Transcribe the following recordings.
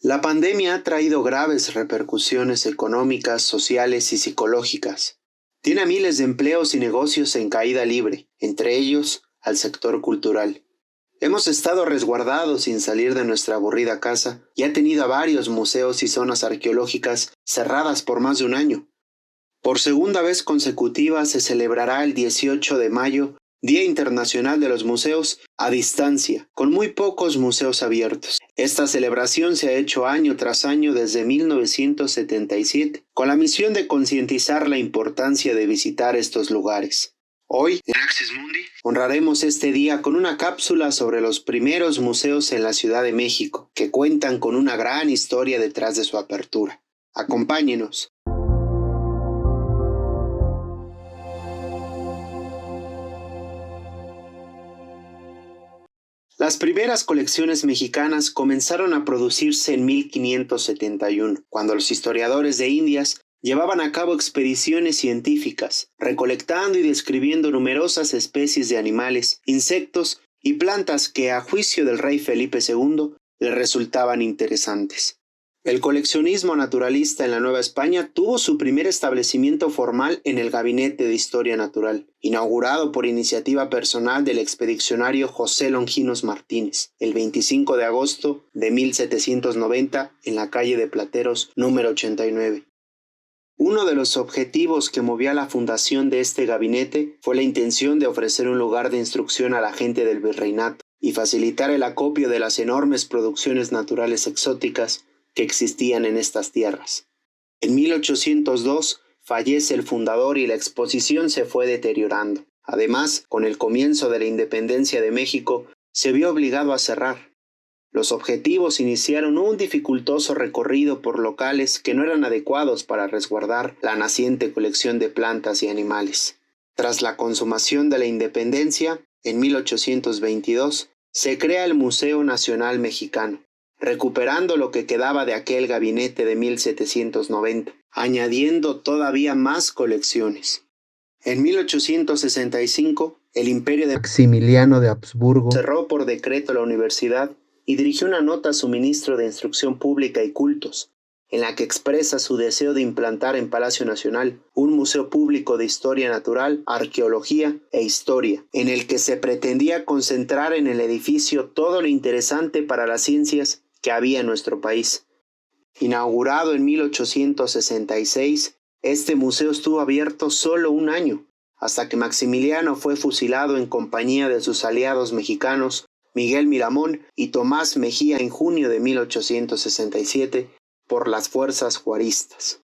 La pandemia ha traído graves repercusiones económicas, sociales y psicológicas. Tiene a miles de empleos y negocios en caída libre, entre ellos al sector cultural. Hemos estado resguardados sin salir de nuestra aburrida casa y ha tenido a varios museos y zonas arqueológicas cerradas por más de un año. Por segunda vez consecutiva se celebrará el 18 de mayo, Día Internacional de los Museos, a distancia, con muy pocos museos abiertos. Esta celebración se ha hecho año tras año desde 1977, con la misión de concientizar la importancia de visitar estos lugares. Hoy, en Axis Mundi, honraremos este día con una cápsula sobre los primeros museos en la Ciudad de México, que cuentan con una gran historia detrás de su apertura. Acompáñenos. Las primeras colecciones mexicanas comenzaron a producirse en 1571, cuando los historiadores de Indias llevaban a cabo expediciones científicas, recolectando y describiendo numerosas especies de animales, insectos y plantas que, a juicio del rey Felipe II, le resultaban interesantes. El coleccionismo naturalista en la Nueva España tuvo su primer establecimiento formal en el Gabinete de Historia Natural, inaugurado por iniciativa personal del expedicionario José Longinos Martínez, el 25 de agosto de 1790 en la calle de Plateros número 89. Uno de los objetivos que movió a la fundación de este gabinete fue la intención de ofrecer un lugar de instrucción a la gente del virreinato y facilitar el acopio de las enormes producciones naturales exóticas que existían en estas tierras. En 1802 fallece el fundador y la exposición se fue deteriorando. Además, con el comienzo de la independencia de México, se vio obligado a cerrar. Los objetivos iniciaron un dificultoso recorrido por locales que no eran adecuados para resguardar la naciente colección de plantas y animales. Tras la consumación de la independencia, en 1822, se crea el Museo Nacional Mexicano, recuperando lo que quedaba de aquel gabinete de 1790, añadiendo todavía más colecciones. En 1865, el imperio de Maximiliano de Habsburgo cerró por decreto la universidad y dirigió una nota a su ministro de Instrucción Pública y Cultos, en la que expresa su deseo de implantar en Palacio Nacional un museo público de historia natural, arqueología e historia, en el que se pretendía concentrar en el edificio todo lo interesante para las ciencias que había en nuestro país. Inaugurado en 1866, este museo estuvo abierto solo un año, hasta que Maximiliano fue fusilado en compañía de sus aliados mexicanos Miguel Miramón y Tomás Mejía en junio de 1867 por las fuerzas juaristas.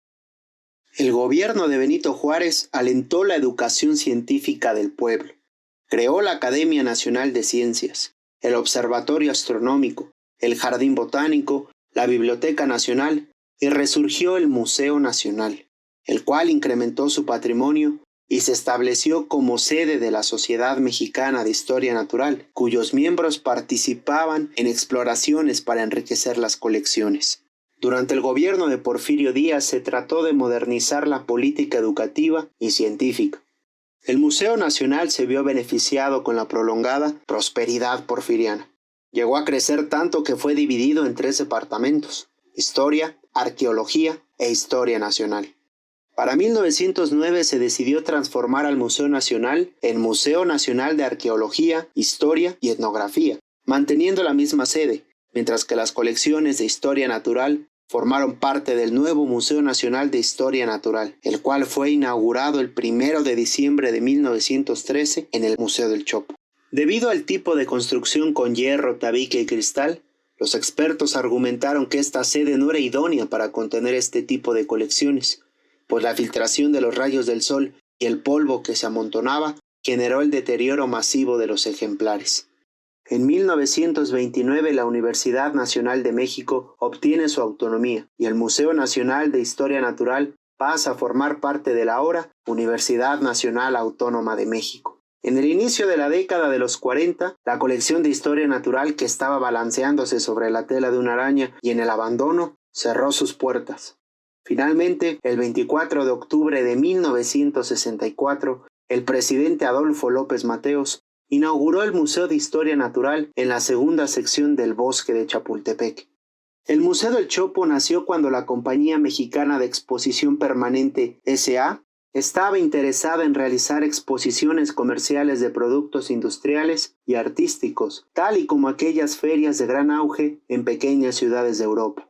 El gobierno de Benito Juárez alentó la educación científica del pueblo. Creó la Academia Nacional de Ciencias, el Observatorio Astronómico, el Jardín Botánico, la Biblioteca Nacional y resurgió el Museo Nacional, el cual incrementó su patrimonio y se estableció como sede de la Sociedad Mexicana de Historia Natural, cuyos miembros participaban en exploraciones para enriquecer las colecciones. Durante el gobierno de Porfirio Díaz se trató de modernizar la política educativa y científica. El Museo Nacional se vio beneficiado con la prolongada prosperidad porfiriana. Llegó a crecer tanto que fue dividido en 3 departamentos: Historia, Arqueología e Historia Nacional. Para 1909 se decidió transformar al Museo Nacional en Museo Nacional de Arqueología, Historia y Etnografía, manteniendo la misma sede, mientras que las colecciones de Historia Natural formaron parte del nuevo Museo Nacional de Historia Natural, el cual fue inaugurado el 1 de diciembre de 1913 en el Museo del Chopo. Debido al tipo de construcción con hierro, tabique y cristal, los expertos argumentaron que esta sede no era idónea para contener este tipo de colecciones, pues la filtración de los rayos del sol y el polvo que se amontonaba generó el deterioro masivo de los ejemplares. En 1929 la Universidad Nacional de México obtiene su autonomía y el Museo Nacional de Historia Natural pasa a formar parte de la ahora Universidad Nacional Autónoma de México. En el inicio de la década de los 40, la colección de historia natural, que estaba balanceándose sobre la tela de una araña y en el abandono, cerró sus puertas. Finalmente, el 24 de octubre de 1964, el presidente Adolfo López Mateos inauguró el Museo de Historia Natural en la segunda sección del Bosque de Chapultepec. El Museo del Chopo nació cuando la Compañía Mexicana de Exposición Permanente, S.A., estaba interesada en realizar exposiciones comerciales de productos industriales y artísticos, tal y como aquellas ferias de gran auge en pequeñas ciudades de Europa.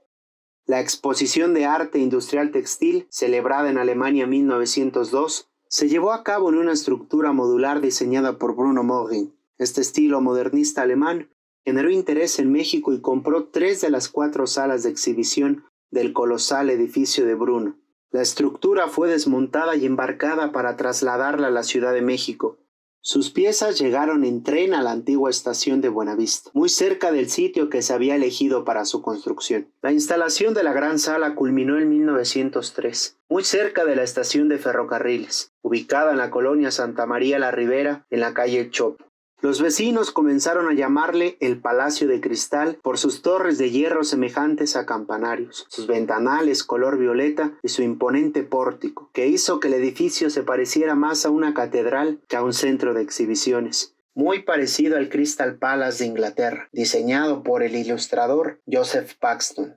La Exposición de Arte Industrial Textil, celebrada en Alemania en 1902, se llevó a cabo en una estructura modular diseñada por Bruno Morin. Este estilo modernista alemán generó interés en México y compró 3 de las 4 salas de exhibición del colosal edificio de Bruno. La estructura fue desmontada y embarcada para trasladarla a la Ciudad de México. Sus piezas llegaron en tren a la antigua estación de Buenavista, muy cerca del sitio que se había elegido para su construcción. La instalación de la gran sala culminó en 1903, muy cerca de la estación de ferrocarriles, ubicada en la colonia Santa María la Ribera, en la calle Chopo. Los vecinos comenzaron a llamarle el Palacio de Cristal por sus torres de hierro semejantes a campanarios, sus ventanales color violeta y su imponente pórtico, que hizo que el edificio se pareciera más a una catedral que a un centro de exhibiciones, muy parecido al Crystal Palace de Inglaterra, diseñado por el ilustrador Joseph Paxton.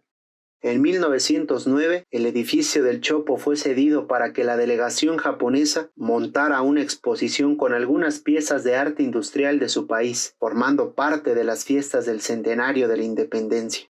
En 1909, el edificio del Chopo fue cedido para que la delegación japonesa montara una exposición con algunas piezas de arte industrial de su país, formando parte de las fiestas del centenario de la independencia.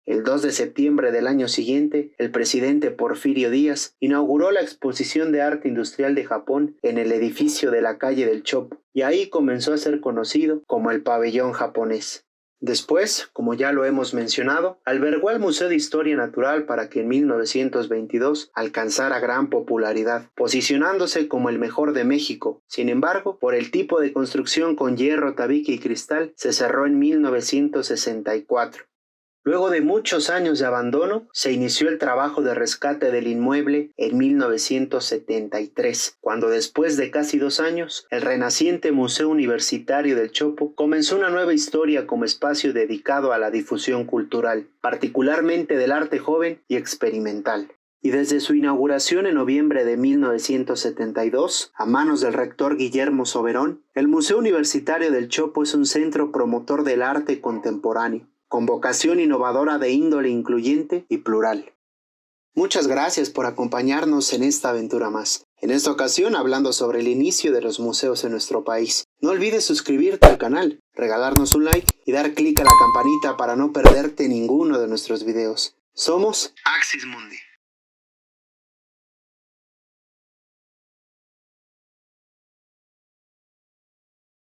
El 2 de septiembre del año siguiente, el presidente Porfirio Díaz inauguró la exposición de arte industrial de Japón en el edificio de la calle del Chopo, y ahí comenzó a ser conocido como el pabellón japonés. Después, como ya lo hemos mencionado, albergó al Museo de Historia Natural para que en 1922 alcanzara gran popularidad, posicionándose como el mejor de México. Sin embargo, por el tipo de construcción con hierro, tabique y cristal, se cerró en 1964. Luego de muchos años de abandono, se inició el trabajo de rescate del inmueble en 1973, cuando después de casi 2 años, el renaciente Museo Universitario del Chopo comenzó una nueva historia como espacio dedicado a la difusión cultural, particularmente del arte joven y experimental. Y desde su inauguración en noviembre de 1972, a manos del rector Guillermo Soberón, el Museo Universitario del Chopo es un centro promotor del arte contemporáneo, con vocación innovadora de índole incluyente y plural. Muchas gracias por acompañarnos en esta aventura más. En esta ocasión hablando sobre el inicio de los museos en nuestro país. No olvides suscribirte al canal, regalarnos un like y dar clic a la campanita para no perderte ninguno de nuestros videos. Somos Axis Mundi.